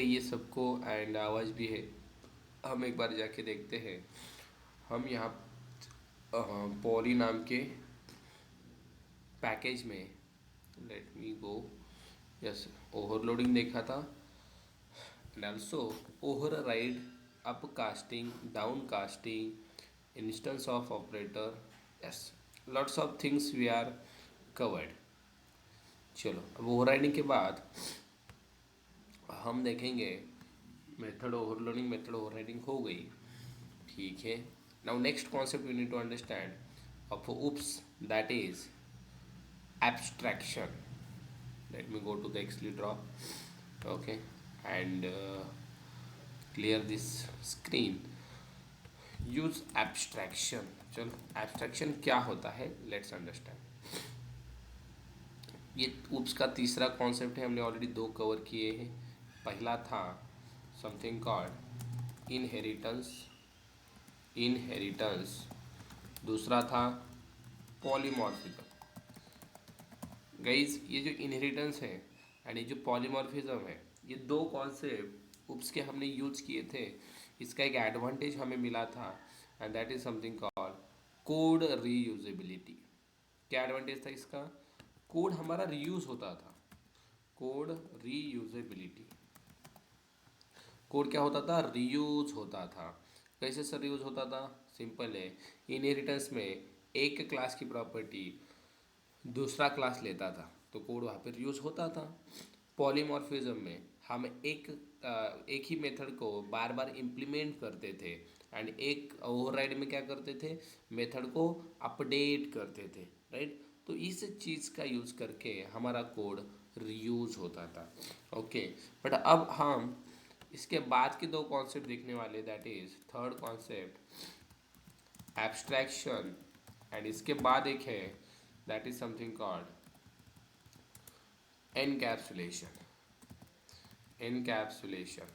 ये सबको एंड आवाज़ भी है। हम एक बार जाके देखते हैं। हम यहाँ पॉली नाम के पैकेज में, let me go, yes, overloading देखा था and also override, upcasting, downcasting, instance of operator, yes, lots of things we are covered. चलो अब ओवर राइडिंग के बाद हम देखेंगे मेथड ओवरलोडिंग, मेथड ओवरराइडिंग हो गई, ठीक है। Now next concept we need to understand of oops, that is abstraction. Let me go to the excel draw, okay, and clear this screen. use abstraction. चलो abstraction क्या होता है, let's understand. ये oops का तीसरा कॉन्सेप्ट है, हमने already दो कवर किए हैं। पहला था समथिंग कॉल्ड इनहेरिटेंस, इनहेरिटेंस। दूसरा था पॉलीमॉर्फिज्म। गाइज ये जो इनहेरिटेंस है एंड ये जो पॉलीमॉर्फिज्म है, ये दो कॉन्सेप्ट उप्स के हमने यूज किए थे। इसका एक एडवांटेज हमें मिला था and that is something called code reusability. क्या एडवांटेज था इसका? कोड हमारा रीयूज होता था। कोड रीयूजेबिलिटी, कोड क्या होता था? रीयूज होता था। कैसे सर रीयूज होता था? सिंपल है, इनहेरिटेंस में एक क्लास की प्रॉपर्टी दूसरा क्लास लेता था तो कोड वहाँ पर यूज़ होता था। पॉलीमॉर्फिज्म में हम एक ही मेथड को बार बार इम्प्लीमेंट करते थे एंड एक ओवरराइड में क्या करते थे? मेथड को अपडेट करते थे, राइट। तो इस चीज़ का यूज़ करके हमारा कोड रीयूज होता था, ओके। बट अब हम इसके बाद के दो कॉन्सेप्ट देखने वाले, that is third concept abstraction, and इसके बाद एक है that is something called encapsulation. Encapsulation,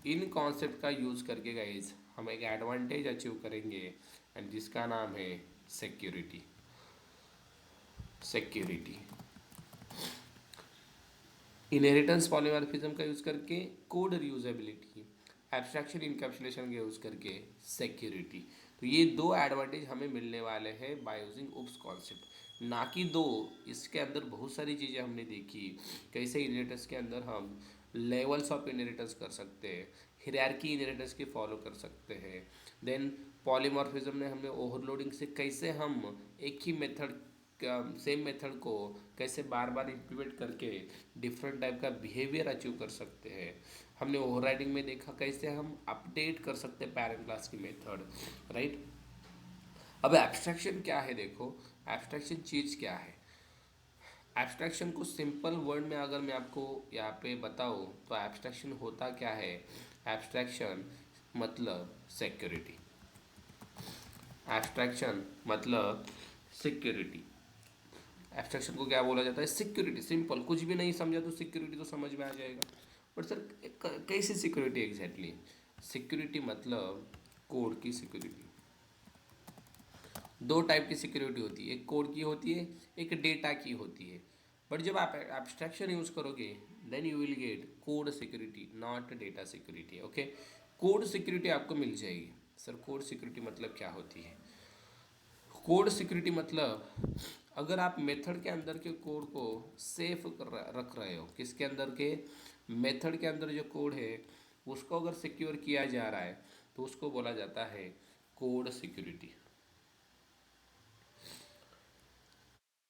in concept का यूज करके गाइज हम एक एडवांटेज अचीव करेंगे एंड जिसका नाम है सिक्योरिटी। सिक्योरिटी, इनहेरिटेंस पॉलीमॉर्फिज्म का यूज करके कोड रीयूजेबिलिटी, एब्स्ट्रैक्शन इनकैप्सुलेशन का यूज करके सिक्योरिटी। तो ये दो एडवांटेज हमें मिलने वाले हैं बाय यूजिंग उप्स कॉन्सेप्ट, ना कि दो। इसके अंदर बहुत सारी चीज़ें हमने देखी, कैसे इनहेरिटेंस के अंदर हम लेवल्स ऑफ इनहेरिटेंस कर सकते हैं, हिरार्की इनहेरिटेंस की फॉलो कर सकते हैं। देन पॉलीमॉर्फिज्म में हमने ओवरलोडिंग से कैसे हम एक ही मेथड, सेम मेथड को कैसे बार बार इम्प्लीमेंट करके डिफरेंट टाइप का बिहेवियर अचीव कर सकते हैं। हमने ओवरराइडिंग में देखा कैसे हम अपडेट कर सकते हैं पैरेंट क्लास की मेथड, राइट। अब एब्स्ट्रैक्शन क्या है? देखो एब्स्ट्रैक्शन चीज़ क्या है। एब्स्ट्रैक्शन को सिंपल वर्ड में अगर मैं आपको यहाँ पे बताऊँ तो एब्स्ट्रैक्शन होता क्या है? एब्स्ट्रैक्शन मतलब सिक्योरिटी। एब्स्ट्रैक्शन मतलब सिक्योरिटी। एब्स्ट्रैक्शन को क्या बोला जाता है? सिक्योरिटी। सिंपल, कुछ भी नहीं समझा तो सिक्योरिटी तो समझ में आ जाएगा। बट सर कैसी सिक्योरिटी एग्जैक्टली? सिक्योरिटी मतलब कोड की सिक्योरिटी। दो टाइप की सिक्योरिटी होती है, एक कोड की होती है, एक डेटा की होती है। बट जब आप एब्स्ट्रैक्शन यूज करोगे then you will get code security, not data security, okay. Code security आपको मिल जाएगी। सर कोड सिक्योरिटी मतलब क्या होती है? कोड सिक्योरिटी मतलब अगर आप मेथड के अंदर के कोड को सेफ रख रहे हो, किसके अंदर के? मेथड के अंदर जो कोड है उसको अगर सिक्योर किया जा रहा है तो उसको बोला जाता है code security.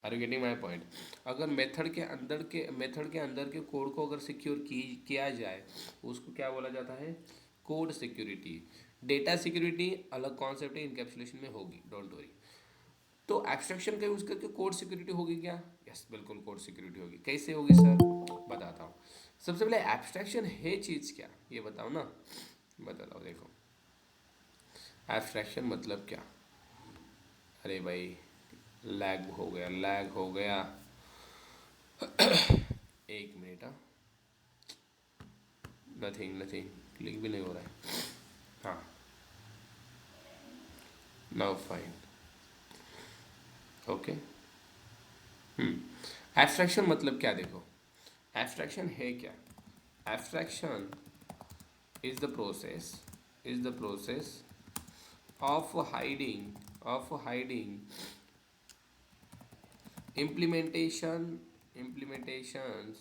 Are you getting my point? अगर मेथड के अंदर के कोड को अगर सिक्योर किया जाए उसको क्या बोला जाता है? Code security. डेटा सिक्योरिटी अलग कॉन्सेप्ट है, इनकैप्सुलेशन में होगी, डोंट वरी। तो एब्स्ट्रैक्शन का यूज करके कोड सिक्योरिटी होगी क्या? यस, बिल्कुल कोड सिक्योरिटी होगी। कैसे होगी सर? बताता हूँ। सबसे पहले एब्स्ट्रैक्शन है चीज़ क्या, ये बताओ ना। बताता हूँ, देखो एब्स्ट्रैक्शन मतलब क्या। अरे भाई लैग हो गया, लैग हो गया। एक मिनट, हाँ। नथिंग नथिंग, क्लिक भी नहीं हो रहा है। हाँ, नाउ फाइन, ओके। एब्स्ट्रैक्शन मतलब क्या? देखो एब्स्ट्रैक्शन है क्या। Abstraction is the process is the process of hiding implementation implementations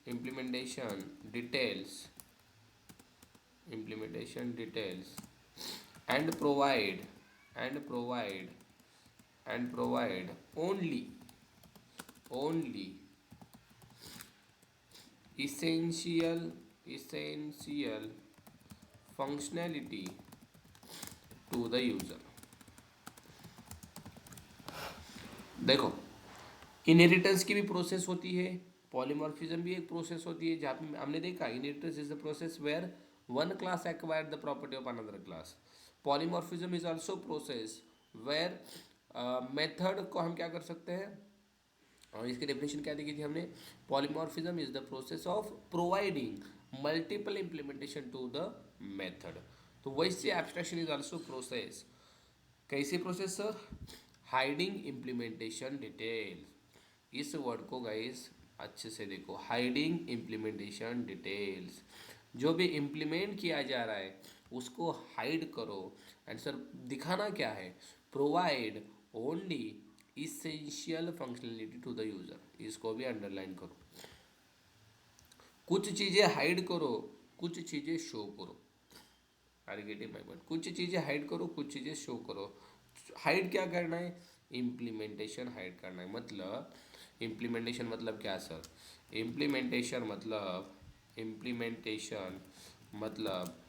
implementation details implementation details and provide and provide only essential functionality to the user. देखो, इनहेरिटेंस की भी process होती है, पॉलीमॉर्फिज्म भी एक प्रोसेस होती है, जहाँ पे हमने देखा inheritance is the process where one class acquire the property of another class. Polymorphism is also process where method को हम क्या कर सकते हैं, और इसकी डेफिनेशन क्या देखी थी हमने, polymorphism is the process of providing multiple implementation to the method. तो वैसे एब्स्ट्रैक्शन इज ऑल्सो प्रोसेस. कैसी process sir? Hiding implementation detail. इस वर्ड को गाइस अच्छे से देखो, हाइडिंग इम्प्लीमेंटेशन डिटेल्स. जो भी इम्प्लीमेंट किया जा रहा है उसको हाइड करो. एंड सर दिखाना क्या है? Provide only essential functionality to the user. इसको भी अंडरलाइन करो. कुछ चीज़ें हाइड करो, कुछ चीज़ें शो करो. Are getting my point? कुछ चीज़ें हाइड करो, कुछ चीज़ें शो करो. हाइड क्या करना है? इम्प्लीमेंटेशन हाइड करना है. मतलब इम्प्लीमेंटेशन मतलब क्या सर? इम्प्लीमेंटेशन मतलब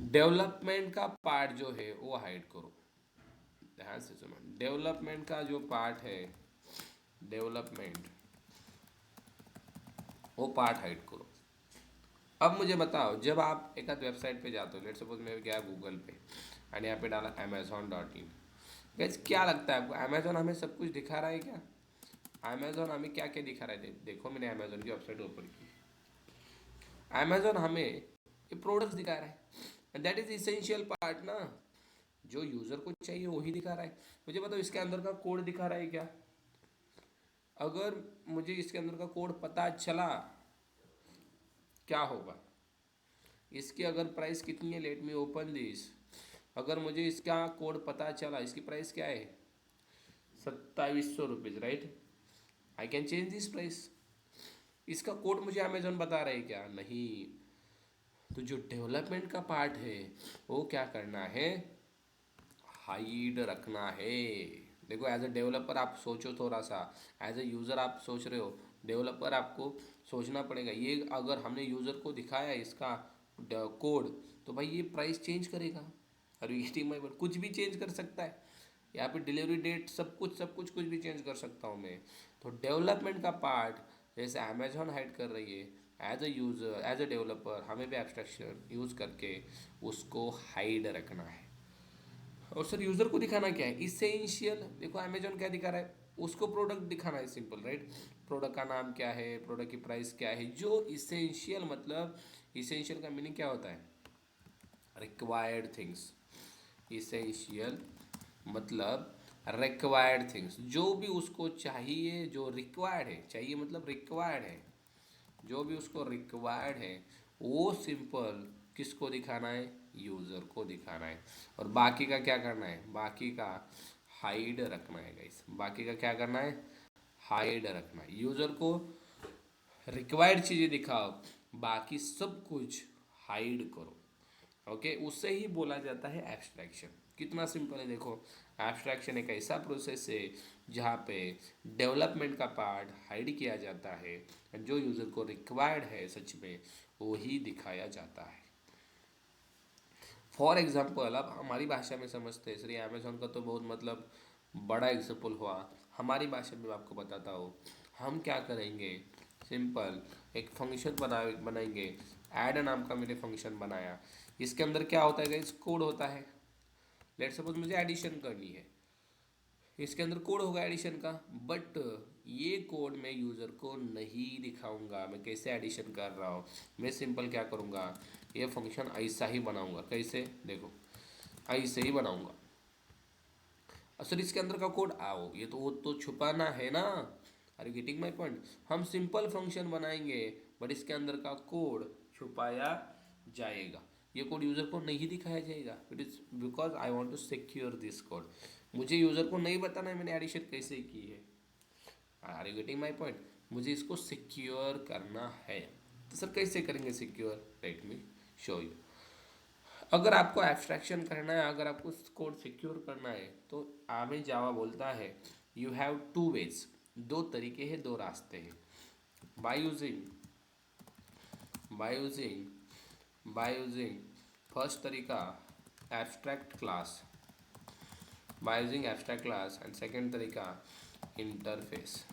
डेवलपमेंट का पार्ट जो है वो हाइड करो. ध्यान से सुनो, डेवलपमेंट का जो पार्ट है, डेवलपमेंट वो पार्ट हाइड करो. अब मुझे बताओ, जब आप एक आध वेबसाइट पे जाते हो, लेट सपोज मैं गया गूगल पे और यहाँ पे डाला amazon.in. गैस क्या लगता है आपको, अमेजोन हमें सब कुछ दिखा रहा है क्या? अमेजोन हमें क्या क्या दिखा रहा है? देखो मैंने अमेजोन की वेबसाइट ओपन की, अमेजोन हमें ये प्रोडक्ट्स दिखा रहा है. And that is essential part ना, जो यूजर को चाहिए वही दिखा रहा है. मुझे बताओ इसके अंदर का कोड दिखा रहा है क्या? अगर मुझे इसके अंदर का कोड पता चला, क्या होगा? इसकी अगर प्राइस कितनी है, लेट मी ओपन दिस. अगर मुझे इसका कोड पता चला, इसकी प्राइस क्या है? 2700 rupees, right? I can change this price. इसका कोड मुझे अमेजोन बता रहा है क्या? नहीं. तो जो डेवलपमेंट का पार्ट है वो क्या करना है? हाइड रखना है. देखो एज अ डेवलपर आप सोचो थोड़ा सा, एज अ यूज़र आप सोच रहे हो, डेवलपर आपको सोचना पड़ेगा. ये अगर हमने यूज़र को दिखाया इसका कोड, तो भाई ये प्राइस चेंज करेगा. और HTML पर कुछ भी चेंज कर सकता है. यहाँ पे डिलीवरी डेट सब कुछ कुछ भी चेंज कर सकता हूँ मैं. तो डेवलपमेंट का पार्ट जैसे अमेजोन हाइड कर रही है, as a user as a developer हमें भी एब्स्ट्रैक्शन यूज़ करके उसको हाइड रखना है. और सर यूज़र को दिखाना क्या है? इसेंशियल. देखो अमेजोन क्या दिखा रहा है, उसको प्रोडक्ट दिखाना है, सिंपल, राइट? प्रोडक्ट का नाम क्या है, प्रोडक्ट की प्राइस क्या है. जो इसेंशियल मतलब, इसेंशियल का मीनिंग क्या होता है? Required things. इसेंशियल मतलब रिक्वायर्ड थिंग्स, जो भी उसको चाहिए, जो रिक्वायर्ड है, चाहिए मतलब रिक्वायर्ड है, जो भी उसको रिक्वायर्ड है वो सिंपल किसको दिखाना है? यूज़र को दिखाना है. और बाकी का क्या करना है? बाकी का हाइड रखना है गाइस. बाकी का क्या करना है? हाइड रखना है. यूज़र को रिक्वायर्ड चीज़ें दिखाओ, बाकी सब कुछ हाइड करो. ओके, उससे ही बोला जाता है एब्स्ट्रैक्शन. कितना सिंपल है देखो. एब्स्ट्रैक्शन एक ऐसा प्रोसेस है जहाँ पे डेवलपमेंट का पार्ट हाइड किया जाता है, जो यूज़र को रिक्वायर्ड है सच में वो ही दिखाया जाता है. फॉर एग्जाम्पल, अब हमारी भाषा में समझते हैं, श्री अमेजोन का तो बहुत मतलब बड़ा एग्जाम्पल हुआ. हमारी भाषा में आपको बताता हूँ. हम क्या करेंगे? सिंपल एक फंक्शन बनाएंगे. ऐड नाम का मैंने फंक्शन बनाया. इसके अंदर क्या होता है गाइस? कोड होता है. लेट सपोज मुझे एडिशन करनी है, इसके अंदर कोड होगा एडिशन का. बट ये कोड मैं यूज़र को नहीं दिखाऊंगा, मैं कैसे एडिशन कर रहा हूँ. मैं सिंपल क्या करूँगा, ये फंक्शन ऐसा ही बनाऊंगा. कैसे? देखो ऐसे ही बनाऊंगा. सर इसके अंदर का कोड आओ, ये तो वो तो छुपाना है ना. Are you getting my point? हम सिंपल फंक्शन बनाएंगे, बट इसके अंदर का कोड छुपाया जाएगा। ये कोड यूज़र को नहीं दिखाया जाएगा। It is because I want to secure this code. मुझे यूज़र को नहीं बताना है मैंने एडिशन कैसे की है। Are you getting my point? मुझे इसको सिक्योर करना है। तो सर कैसे करेंगे secure? Let me show you. अगर आपको एब्स्ट्रैक्शन करना है, अगर आपको कोड सिक्योर करना है, तो हमें जावा बोलता है यू हैव टू वेज, दो तरीके हैं, दो रास्ते हैं। By using by using by using first तरीका abstract class, by using abstract class, and second तरीका इंटरफेस।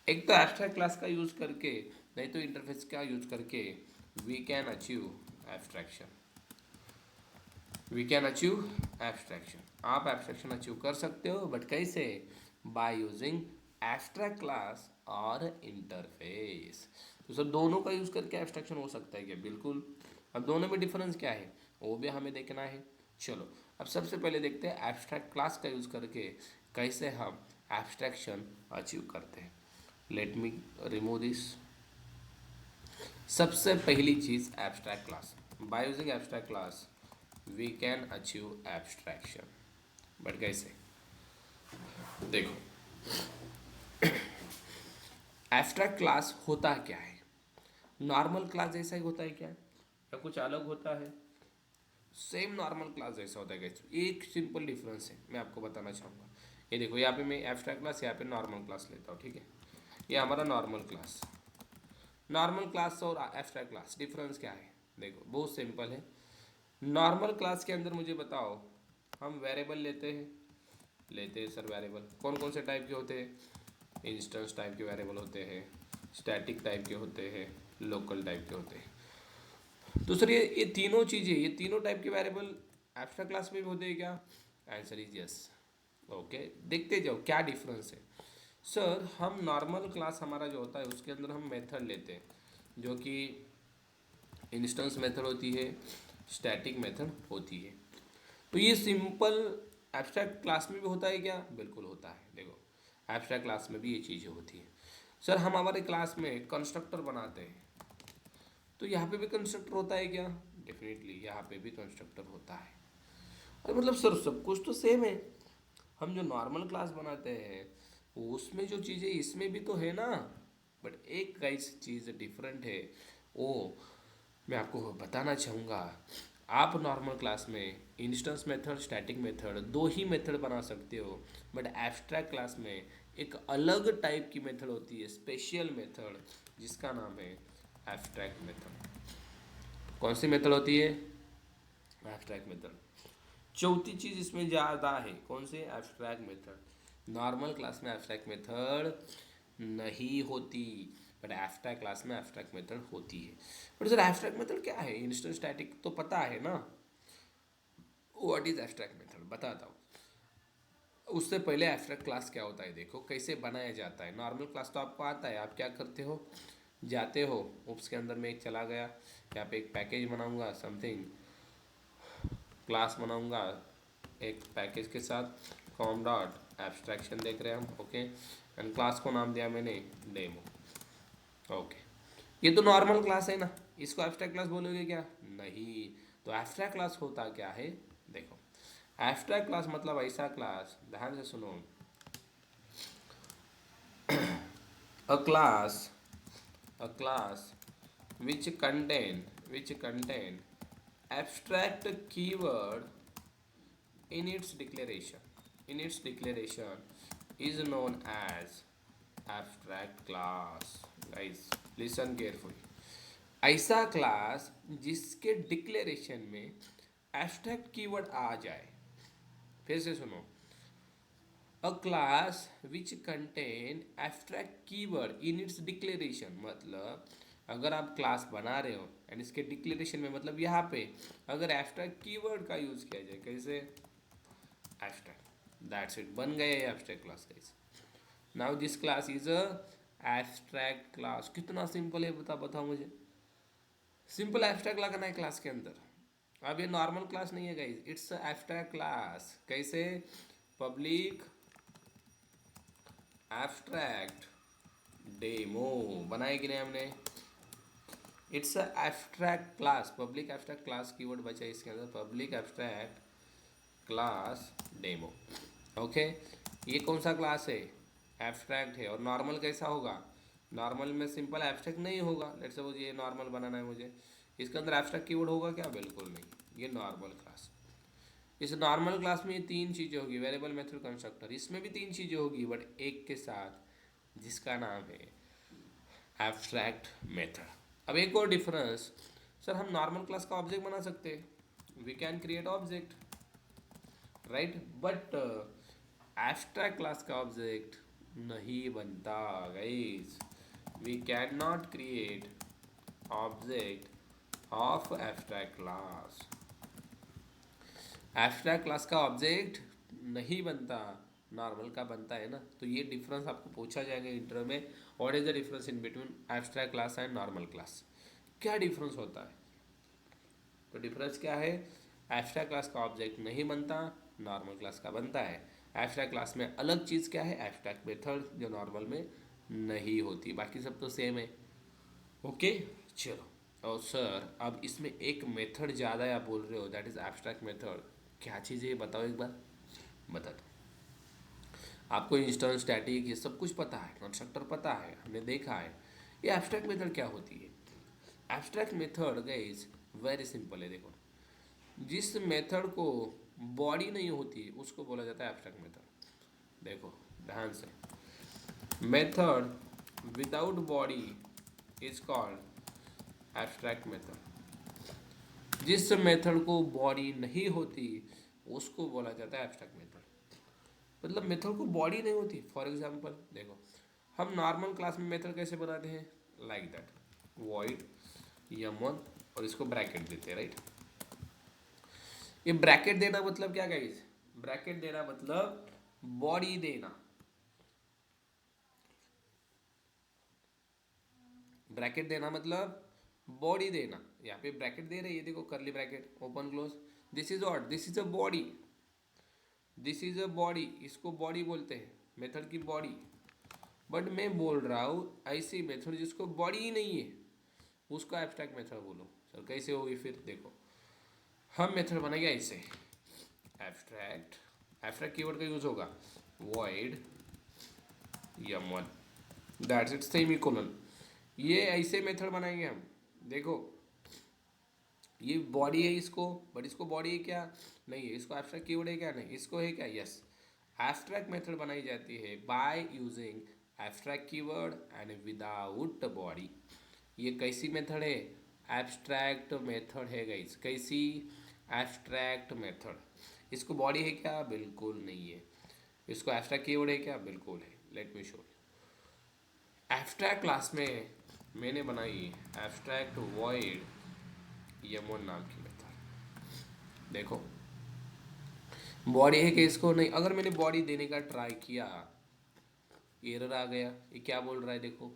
एक तो एब्स्ट्रैक्ट क्लास का यूज करके, नहीं तो इंटरफेस का यूज करके we can achieve abstraction. We can achieve abstraction. आप एब्स्ट्रैक्शन अचीव कर सकते हो, बट कैसे? बाय यूजिंग एब्स्ट्रैक्ट क्लास और इंटरफेस। तो सर दोनों का यूज करके एब्स्ट्रैक्शन हो सकता है क्या? बिल्कुल। अब दोनों में डिफरेंस क्या है वो भी हमें देखना है। चलो अब सबसे पहले देखते हैं एब्स्ट्रैक्ट क्लास का यूज करके कैसे हम एब्स्ट्रैक्शन अचीव करते हैं। Let me remove this. सबसे पहली चीज abstract class. By using abstract class we can achieve abstraction. But कैसे? देखो एब्स्ट्रैक्ट क्लास होता क्या है? नॉर्मल क्लास जैसा ही होता है क्या, या कुछ अलग होता है? सेम नॉर्मल क्लास जैसा होता है guys। एक सिंपल डिफरेंस है मैं आपको बताना चाहूँगा। ये देखो यहाँ पे मैं एब्स्ट्रैक्ट क्लास, यहाँ पे नॉर्मल क्लास लेता हूँ, ठीक है। ये हमारा नॉर्मल क्लास। नॉर्मल क्लास और एब्स्ट्रैक्ट क्लास डिफरेंस क्या है? देखो बहुत सिंपल है। नॉर्मल क्लास के अंदर मुझे बताओ, हम वेरिएबल लेते हैं सर। वेरिएबल कौन कौन से टाइप के होते हैं? इंस्टेंस टाइप के वेरिएबल होते हैं, स्टैटिक टाइप के होते हैं, लोकल टाइप के होते हैं। तो सर ये तीनों चीज़ें, ये तीनों टाइप के वेरिएबल एब्स्ट्रैक्ट क्लास में भी होते हैं क्या? Answer is yes. ओके, देखते जाओ क्या डिफरेंस है। सर हम नॉर्मल क्लास हमारा जो होता है उसके अंदर हम मेथड लेते हैं, जो कि इंस्टेंस मेथड होती है, स्टैटिक मेथड होती है। तो ये सिंपल एब्स्ट्रैक्ट क्लास में भी होता है क्या? बिल्कुल होता है। देखो एब्स्ट्रैक्ट क्लास में भी ये चीज़ें होती हैं। सर हम हमारे क्लास में कंस्ट्रक्टर बनाते हैं, तो यहाँ पे भी कंस्ट्रक्टर होता है क्या? डेफिनेटली यहाँ पे भी कंस्ट्रक्टर होता है। अरे मतलब सर सब कुछ तो सेम है। हम जो नॉर्मल क्लास बनाते हैं उसमें जो चीज़ें इसमें भी तो है ना, बट एक गाइस चीज़ डिफरेंट है। वो मैं आपको बताना चाहूँगा। आप नॉर्मल क्लास में इंस्टेंस मेथड, स्टैटिक मेथड, दो ही मेथड बना सकते हो, बट एब्स्ट्रैक्ट क्लास में एक अलग टाइप की मेथड होती है, स्पेशल मेथड, जिसका नाम है एब्स्ट्रैक्ट मेथड। कौन सी मेथड होती है? Abstract method. चौथी चीज इसमें ज़्यादा है, कौन सी? Abstract method. नॉर्मल क्लास में एब्स्ट्रैक्ट मेथड नहीं होती, बट एब्स्ट्रैक्ट क्लास में एब्स्ट्रैक्ट मेथड होती है। बट सर एब्स्ट्रैक्ट मेथड क्या है? इंस्टेंस स्टैटिक तो पता है ना। व्हाट इज एब्स्ट्रैक्ट मेथड बताता हूँ। उससे पहले एब्स्ट्रैक्ट क्लास क्या होता है, देखो कैसे बनाया जाता है। नॉर्मल क्लास तो आपको आता है। आप क्या करते हो, जाते हो उप्स के अंदर में एक चला गया, यहाँ पे एक पैकेज बनाऊंगा, समथिंग क्लास बनाऊंगा एक पैकेज के साथ, कॉम डॉट एब्स्ट्रैक्शन देख रहे हैं हम, ओके। एंड क्लास को नाम दिया मैंने डेमो, ओके। ये तो नॉर्मल क्लास है ना, इसको एब्स्ट्रैक्ट क्लास बोलोगे क्या? नहीं। तो एब्स्ट्रैक्ट क्लास होता क्या है? देखो एब्स्ट्रैक्ट क्लास मतलब ऐसा क्लास, ध्यान से सुनो। अ class a class which contain abstract keyword in its declaration is known as abstract class. Guys listen carefully। ऐसा क्लास जिसके डिक्लेरेशन में एब्स्ट्रैक्ट कीवर्ड आ जाए। फिर से सुनो, अ class which contain abstract keyword in its declaration, मतलब अगर आप क्लास बना रहे हो एंड इसके डिक्लेरेशन में, मतलब यहाँ पे अगर एब्स्ट्रैक्ट कीवर्ड का यूज किया जाए, कैसे? एब्स्ट्रैक्ट, दैट्स इट, बन गया ये abstract class guys. Now this class is a abstract class. कितना सिंपल है, बताओ मुझे। सिंपल एब्स्ट्रैक्ट लगाना है क्लास के अंदर। अब ये नॉर्मल क्लास नहीं है गाइस, इट्स एब्स्ट्रैक्ट क्लास। कैसे? पब्लिक एब्स्ट्रैक्ट डेमो बनाए कि नहीं हमने। It's a abstract class, public abstract class keyword बचा है इसके अंदर, public abstract class demo. Okay, ये कौन सा क्लास है, एब्स्ट्रैक्ट है। और नॉर्मल कैसा होगा, नॉर्मल में सिंपल एब्स्ट्रैक्ट नहीं होगा। लेट्स सपोज ये नॉर्मल बनाना है मुझे, इसके अंदर एब्स्ट्रैक्ट कीवर्ड होगा क्या, बिल्कुल नहीं। ये नॉर्मल क्लास, इस नॉर्मल क्लास में ये तीन चीज़ें होगी, वेरिएबल मेथड कंस्ट्रक्टर, इसमें भी तीन चीज़ें होगी बट एक के साथ, जिसका नाम है एब्स्ट्रैक्ट मेथड। अब एक और डिफरेंस, सर हम नॉर्मल क्लास का ऑब्जेक्ट बना सकते हैं, we can create object, right, but abstract class का ऑब्जेक्ट नहीं बनता guys. We can not create object of abstract class, abstract class का ऑब्जेक्ट नहीं बनता, नॉर्मल का बनता है ना। तो ये डिफरेंस आपको पूछा जाएगा इंटरव्यू में, what is the difference in between abstract class and normal class, क्या डिफरेंस होता है। तो डिफरेंस क्या है, एब्स्ट्रैक्ट क्लास का ऑब्जेक्ट नहीं बनता, नॉर्मल क्लास का बनता है। एब्स्ट्रैक्ट क्लास में अलग चीज़ क्या है, एब्स्ट्रैक्ट मेथड, जो नॉर्मल में नहीं होती, बाकी सब तो सेम है। ओके, चलो। और सर अब इसमें एक मेथड ज़्यादा है आप बोल रहे हो, दैट इज एब्स्ट्रैक्ट मेथड, क्या चीज़ है ये बताओ एक बार, बता दो। आपको इंस्टेंस, स्टैटिक, ये सब कुछ पता है, कंस्ट्रक्टर पता है, हमने देखा है। ये एब्स्ट्रैक्ट मेथड क्या होती है, abstract method guys very simple है। देखो, जिस मेथड को बॉडी नहीं होती उसको बोला जाता है एब्स्ट्रैक्ट मेथड। देखो ध्यान से, method without body is called abstract method, जिस मेथड को बॉडी नहीं होती उसको बोला जाता है एब्स्ट्रैक्ट मेथड। मतलब मेथड को बॉडी नहीं होती, फॉर एग्जांपल देखो, हम नॉर्मल क्लास में मेथड कैसे बनाते हैं, लाइक दैट, वॉइड यम1 और इसको ब्रैकेट देते हैं, राइट। ये ब्रैकेट देना मतलब क्या गाइस, ब्रैकेट देना मतलब बॉडी देना, ब्रैकेट देना मतलब बॉडी देना। यहाँ पे ब्रैकेट दे रहे हैं, ये देखो करली bracket open close, this is what, this is a body, this is a body, इसको बॉडी बोलते हैं, मेथड की बॉडी। बट मैं बोल रहा हूँ ऐसी मेथड जिसको बॉडी ही नहीं है, उसको एब्स्ट्रैक्ट मेथड बोलो। सर कैसे होगी फिर, देखो हम मेथड बनाएंगे ऐसे, एब्स्ट्रैक्ट, एब्स्ट्रैक्ट कीवर्ड का यूज होगा, वॉइड यम1, दैट्स इट, सेमी कोलन। ये ऐसे मेथड बनाएंगे हम, देखो ये बॉडी है इसको, बट इसको बॉडी है क्या, नहीं है, इसको एब्स्ट्रैक्ट कीवर्ड है क्या, नहीं, इसको है क्या, यस। एब्स्ट्रैक्ट मेथड बनाई जाती है bye using abstract keyword and without body. ये कैसी मेथड है, एब्स्ट्रैक्ट मेथड है गाइस, कैसी, एब्स्ट्रैक्ट मेथड। इसको बॉडी है क्या, बिल्कुल नहीं है। इसको एब्स्ट्रैक्ट कीवर्ड है क्या, बिल्कुल है। Late me show, abstract class में मैंने बनाई एब्स्ट्रैक्ट वॉइड यम1 नाम की मेथड। देखो बॉडी है कि इसको नहीं, अगर मैंने बॉडी देने का ट्राई किया, एरर आ गया, ये क्या बोल रहा है देखो,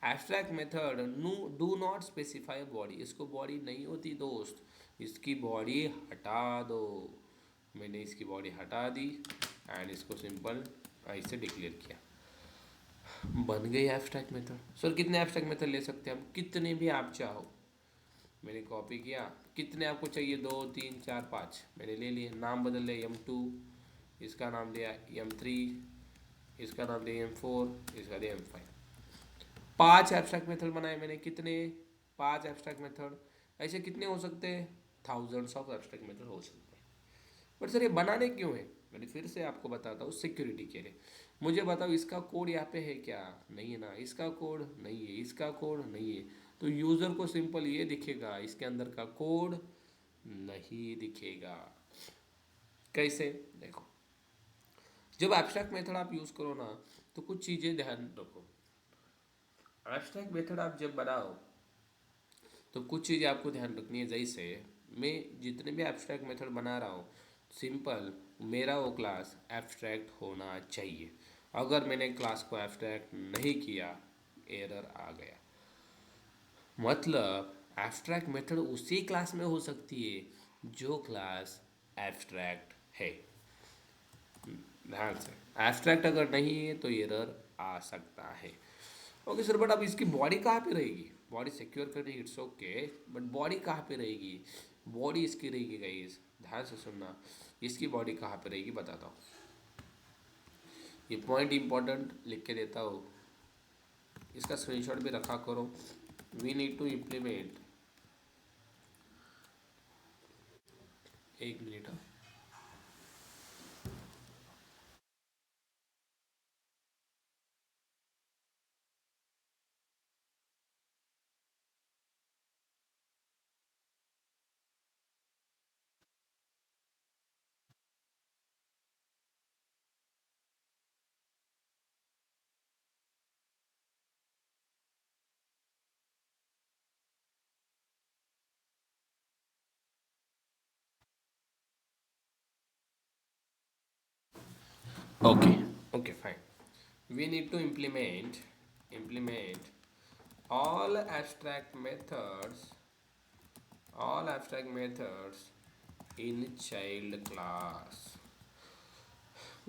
abstract method no do not specify body, इसको बॉडी नहीं होती दोस्त, इसकी बॉडी हटा दो। मैंने इसकी बॉडी हटा दी एंड इसको सिंपल ऐसे डिक्लेयर किया, बन गई एब्स्ट्रैक्ट मेथड। सर कितने एब्स्ट्रैक्ट मेथड ले सकते हैं हम, कितने भी आप चाहो। मैंने कॉपी किया, कितने आपको चाहिए, 2 3 4 5, मैंने ले लिए, नाम बदल लिया यम2, इसका नाम दिया यम3, इसका नाम दिया यम4, इसका दिया यम5। 5 एब्स्ट्रैक्ट मेथड बनाए मैंने, कितने, 5 एब्स्ट्रैक्ट मेथड। ऐसे कितने हो सकते हैं, थाउजेंड्स ऑफ एब्स्ट्रैक्ट मेथड हो सकते हैं। बट सर ये बनाने क्यों है, मैंने फिर से आपको बताता हूँ, सिक्योरिटी के लिए। मुझे बताओ इसका कोड यहाँ पे है क्या, नहीं है ना, इसका कोड नहीं है, इसका कोड नहीं है, तो यूज़र को सिंपल ये दिखेगा, इसके अंदर का कोड नहीं दिखेगा। कैसे, देखो जब एब्स्ट्रैक्ट मेथड आप यूज़ करो ना, तो कुछ चीज़ें ध्यान रखो। एब्स्ट्रैक्ट मेथड आप जब बनाओ तो कुछ चीज़ें आपको ध्यान रखनी है, जैसे मैं जितने भी एब्स्ट्रैक्ट मेथड बना रहा हूँ, सिंपल मेरा वो क्लास एब्स्ट्रैक्ट होना चाहिए। अगर मैंने क्लास को एब्स्ट्रैक्ट नहीं किया, एरर आ गया। मतलब एब्स्ट्रैक्ट मेथड उसी क्लास में हो सकती है जो क्लास एब्स्ट्रैक्ट है। ध्यान से, एब्स्ट्रैक्ट अगर नहीं है तो एरर आ सकता है। ओके सर, बट अब इसकी बॉडी कहाँ पे रहेगी? बॉडी सिक्योर करनी, इट्स ओके, बट बॉडी कहाँ पे रहेगी? बॉडी इसकी रहेगी गाइस, ध्यान से सुनना। इसकी बॉडी कहाँ पे रहेगी बताता हूँ। ये पॉइंट इंपॉर्टेंट लिख के देता हूँ, इसका स्क्रीनशॉट भी रखा करो। वी नीड टू इम्प्लीमेंट, एक minute. Okay, okay fine. We need to implement all abstract methods, all abstract methods in child class।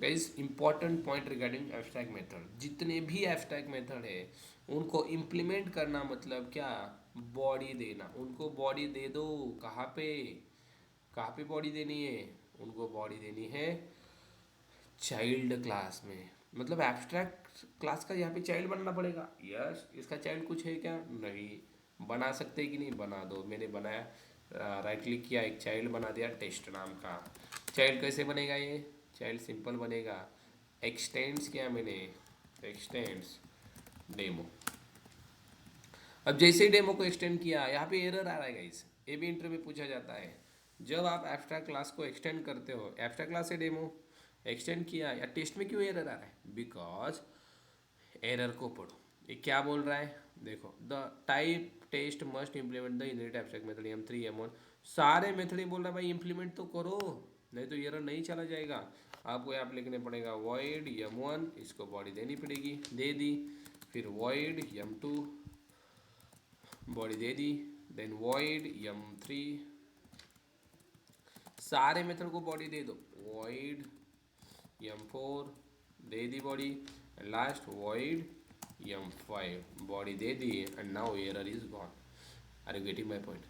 Guys important point regarding abstract method, जितने भी एब्स्ट्रैक्ट मेथड है उनको इम्प्लीमेंट करना मतलब क्या? बॉडी देना। उनको बॉडी दे दो। कहाँ पे? कहाँ पे बॉडी देनी है? उनको बॉडी देनी है चाइल्ड क्लास में। मतलब एब्स्ट्रैक्ट क्लास का यहाँ पे चाइल्ड बनना पड़ेगा। यस, इसका चाइल्ड कुछ है क्या? नहीं। बना सकते कि नहीं? बना दो। मैंने बनाया, राइट क्लिक किया, एक चाइल्ड बना दिया टेस्ट नाम का। चाइल्ड कैसे बनेगा? ये चाइल्ड सिंपल बनेगा, एक्सटेंड्स किया मैंने, एक्सटेंड्स डेमो। अब जैसे ही डेमो को एक्सटेंड किया, यहाँ पे एरर आ रहा है गाइस। ये भी इंटरव्यू में पूछा जाता है। जब आप एब्स्ट्रैक्ट क्लास को एक्सटेंड करते हो, एब्स्ट्रैक्ट क्लास से डेमो एक्सटेंड किया, या टेस्ट में क्यों एरर आ रहा है? बिकॉज एरर को पढ़ो, ये क्या बोल रहा है देखो। The type test must implement the inherit abstract method M3 M1। सारे मेथड ही बोल रहा है भाई इम्प्लीमेंट तो करो, नहीं तो एरर नहीं चला जाएगा। आपको यहाँ पे लिखने पड़ेगा void M1, इसको बॉडी देनी पड़ेगी, दे दी। फिर void M2, बॉडी दे दी। देन void M3, सारे मेथड को बॉडी दे दो। void M4, दे दी body. And last void M5, body दे दी। And now error is gone. Are you getting my point?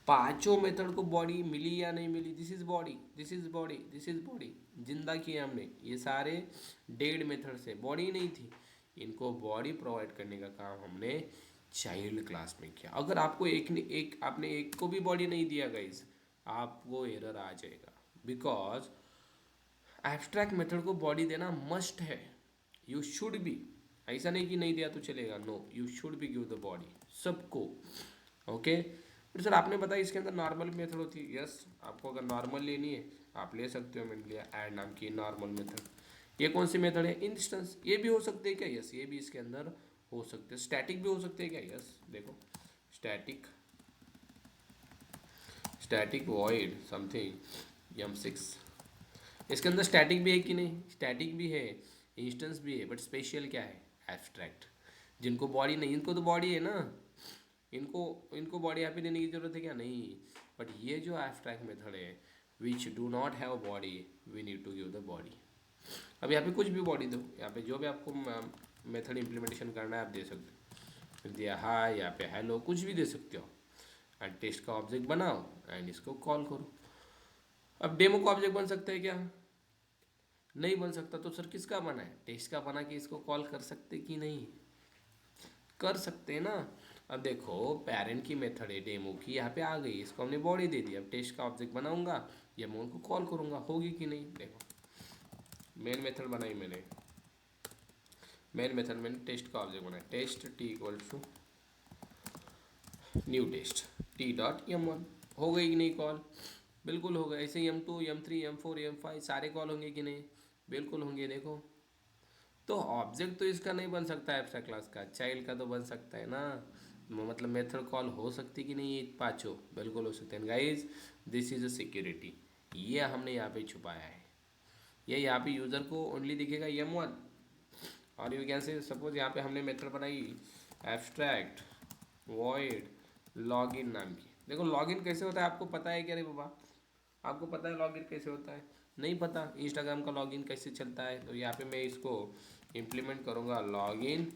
पांचों मेथड को बॉडी मिली या नहीं मिली? This is body, this is body, this is body. जिंदा किया हमने। ये सारे डेड मेथड से बॉडी नहीं थी, इनको बॉडी प्रोवाइड करने का काम हमने चाइल्ड क्लास में किया। अगर आपको आपने एक को भी बॉडी नहीं दिया गाइज, आपको एरर आ जाएगा। बिकॉज एब्स्ट्रैक्ट मेथड को बॉडी देना मस्ट है। यू शुड बी, ऐसा नहीं कि नहीं दिया तो चलेगा, no, you should be give the body सबको। ओके बट सर आपने बताया इसके अंदर नॉर्मल मेथड होती है। यस, आपको अगर नॉर्मल लेनी है आप ले सकते हो। मैंने लिया ऐड नाम की नॉर्मल मेथड। ये कौन सी मेथड है? इंस्टेंस। ये भी हो सकते हैं क्या? यस, ये भी इसके अंदर हो सकते हैं। स्टैटिक भी हो सकते हैं क्या? यस, देखो static, static void something M6, इसके अंदर स्टैटिक भी है कि नहीं? स्टैटिक भी है, इंस्टेंस भी है, बट स्पेशल क्या है? एब्स्ट्रैक्ट। जिनको बॉडी नहीं, इनको तो बॉडी है ना, इनको इनको बॉडी यहाँ पे देने की जरूरत है क्या? नहीं। बट ये जो एब्स्ट्रैक्ट मेथड है which do not have body, we need to give the body. अब यहाँ पे कुछ भी बॉडी दो, यहाँ पे जो भी आपको मेथड इम्प्लीमेंटेशन करना है आप दे सकते हो। दिया हाय, यहाँ पे हेलो, कुछ भी दे सकते हो। एंड टेस्ट का ऑब्जेक्ट बनाओ एंड इसको कॉल करो। अब डेमो का ऑब्जेक्ट बन सकता है क्या? नहीं बन सकता। तो सर किसका बना है? टेस्ट का बना के इसको कॉल कर सकते कि नहीं? कर सकते हैं ना। अब देखो पेरेंट की मेथड है डेमो की, यहाँ पे आ गई, इसको हमने बॉडी दे दी। अब टेस्ट का ऑब्जेक्ट बनाऊंगा या मैं उनको कॉल करूंगा, होगी कि नहीं? देखो मेन मेथड बनाई मैंने, मेन मेथड मैंने टेस्ट का ऑब्जेक्ट बनाया, test T equal to new test T dot M1। हो गई कि नहीं कॉल? बिल्कुल हो गया। ऐसे ही M2 M3 M4 M5 सारे कॉल होंगे कि नहीं? बिल्कुल होंगे। देखो तो ऑब्जेक्ट तो इसका नहीं बन सकता है एब्स्ट्रैक्ट क्लास का, चाइल्ड का तो बन सकता है ना। मतलब मेथड कॉल हो सकती कि नहीं? ये पाँचों बिल्कुल हो सकते हैं guys. This is a security, ये हमने यहाँ पे छुपाया है। ये यहाँ पे यूज़र को ओनली दिखेगा M1। और यू कैन से सपोज यहाँ पे हमने मेथड बनाई एब्स्ट्रैक्ट वॉइड लॉगिन नाम की। देखो लॉगिन कैसे होता है आपको पता है क्या रे बाबा? आपको पता है लॉगिन कैसे होता है? नहीं पता। इंस्टाग्राम का लॉगिन कैसे चलता है? तो यहाँ पे मैं इसको इम्प्लीमेंट करूँगा लॉगिन,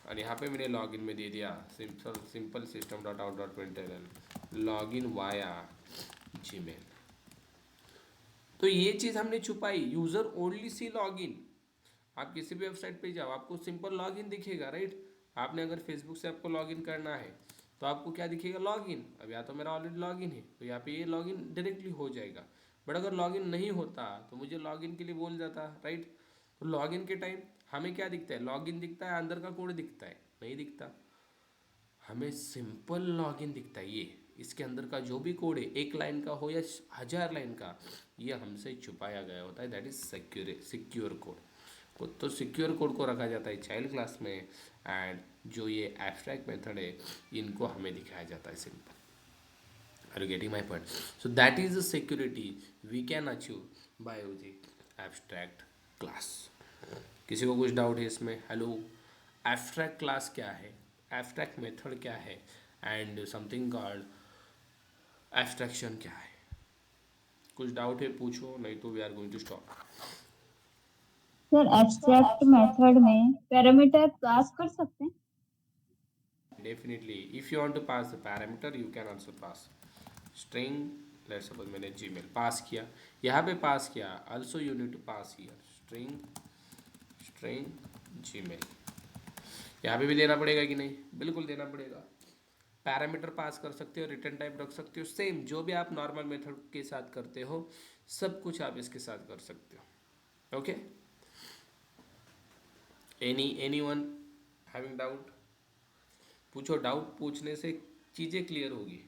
और यहाँ पे मैंने लॉगिन में दे दिया simple system dot out dot println login via Gmail. तो ये चीज़ हमने छुपाई, यूज़र ओनली सी लॉगिन। आप किसी भी वेबसाइट पे जाओ आपको सिंपल लॉगिन दिखेगा, राइट। आपने अगर फेसबुक से आपको लॉगिन करना है तो आपको क्या दिखेगा, लॉगिन। अब या तो मेरा ऑलरेडी लॉगिन है तो यहाँ पे ये लॉगिन डायरेक्टली हो जाएगा। बट अगर लॉगिन नहीं होता तो मुझे लॉगिन के लिए बोल जाता, राइट। तो लॉगिन के टाइम हमें क्या दिखता है, लॉगिन दिखता है, अंदर का कोड दिखता है, नहीं दिखता। हमें सिंपल लॉगिन दिखता है, ये इसके अंदर का जो भी कोड है, एक लाइन का हो या 1000 लाइन का, ये हमसे छुपाया गया होता है। That is secure code. तो सिक्योर कोड को रखा जाता है चाइल्ड क्लास में, एंड जो ये एब्स्ट्रैक्ट मेथड है इनको हमें दिखाया जाता है simple. Are you getting my point? So that is the security we can achieve by using abstract class. किसी को कुछ डाउट है इसमें? हेलो, एब्स्ट्रैक्ट क्लास क्या है, एब्स्ट्रैक्ट मेथड क्या है, एंड समथिंग कॉल्ड एब्स्ट्रैक्शन क्या है? कुछ डाउट है पूछो, नहीं तो we are going to stop. Sir abstract method में पैरामीटर पास कर सकते हैं? Definitely if you want to pass the parameter you can also pass string. Let's suppose मैंने जीमेल पास किया, यहाँ पे पास किया, also you need to pass here string string Gmail. यहाँ पे भी देना पड़ेगा कि नहीं? बिल्कुल देना पड़ेगा। पैरामीटर पास कर सकते हो, रिटर्न टाइप रख सकते हो, सेम जो भी आप नॉर्मल मेथड के साथ करते हो सब कुछ आप इसके साथ कर सकते हो। Okay, any one having doubt? पूछो, डाउट पूछने से चीज़ें क्लियर होगी।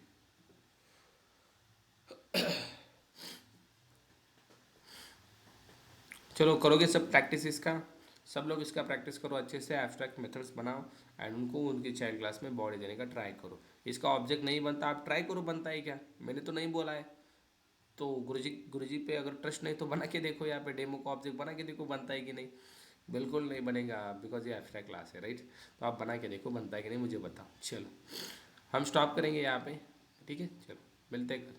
चलो करोगे सब प्रैक्टिस इसका, सब लोग इसका प्रैक्टिस करो अच्छे से, एब्स्ट्रैक्ट मेथड्स बनाओ एंड उनको उनकी चाइल्ड क्लास में बॉडी देने का ट्राई करो। इसका ऑब्जेक्ट नहीं बनता, आप ट्राई करो बनता है क्या, मैंने तो नहीं बोला है। तो गुरुजी पे अगर ट्रस्ट नहीं तो बना के देखो, यहाँ पे डेमो का ऑब्जेक्ट बना के देखो बनता है कि नहीं। बिल्कुल नहीं बनेगा बिकॉज ये एब्स्ट्रैक्ट क्लास है, राइट। तो आप बना के देखो बनता है कि नहीं, मुझे बताओ। चलो हम स्टॉप करेंगे यहाँ पे, ठीक है, चलो मिलते हैं कल।